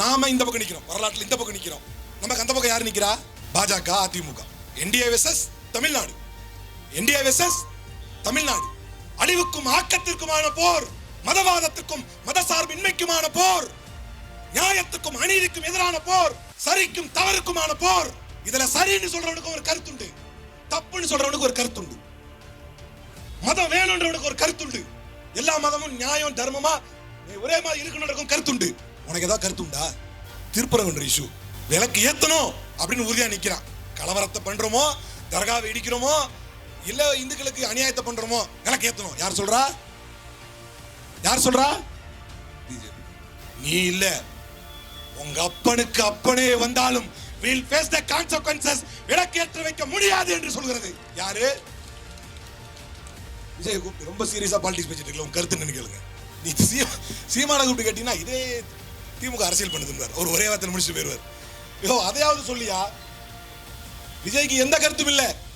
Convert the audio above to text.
நாம இந்த பக்கம் நிக்கிறோம், வரலாற்றுல இந்த பக்கம் நிக்கிறோம். நமக்கு அந்த பக்கம் யாரு நிக்கிறா? பாஜக, அதிமுக. NDA versus Tamil Nadu, NDA versus Tamil Nadu. அழிவுக்கும் ஆக்கத்திற்குமான போர், மதவாதத்துக்கும் மதசார்பின்மைக்குமான போர், நியாயத்துக்கும் அநீதிக்கும் எதிரான போர், சரிக்கும் தவறுக்குமான போர். இதுல சரின்னு சொல்றவனுக்கு ஒரு கருத்துண்டு, தப்புன்னு சொல்றவனுக்கு ஒரு கருத்துண்டு, மதம் வேணும்ன்றவனுக்கு ஒரு கருத்துண்டு, எல்லா மதமும் நியாயம் தர்மமா ஒரே மாதிரி இருக்கணும் கருத்துண்டு. உனக்கு ஏதாவது கருத்துண்டா? திருப்பரங்குன்ற இஷ்யூ விளக்கு ஏத்தணும் அப்படின்னு உறுதியா நிக்கிறான். கலவரத்தை பண்றோமோ, தர்காவை இடிக்கிறோமோ, இல்ல இந்துக்களுக்கு அநியாயத்தை பண்றோமோ, விளக்கு ஏத்தணும். யார் சொல்றா? யார் சொல்றா? நீ இல்ல, உங்க அப்பனுக்கு அப்பனே வந்தாலும் we'll face the consequences, விளக்கேற்ற வைக்க முடியாது என்று சொல்கிறது யாரு? விஜய் கூப்பிட்டு ரொம்ப சீரியஸா பாலிடிக்ஸ் பேசிட்டு இருக்கல, உங்க கருத்து நினைக்கலுங்க. நீ சீமான கூப்பிட்டு கேட்டீங்கன்னா இதே திமுக அரசியல் பண்ணுதுன்னு ஒரு ஒரே வார்த்தை முடிச்சு போயிருவார். ஐயோ அதையாவது சொல்லியா? விஜய்க்கு எந்த கருத்தும் இல்ல,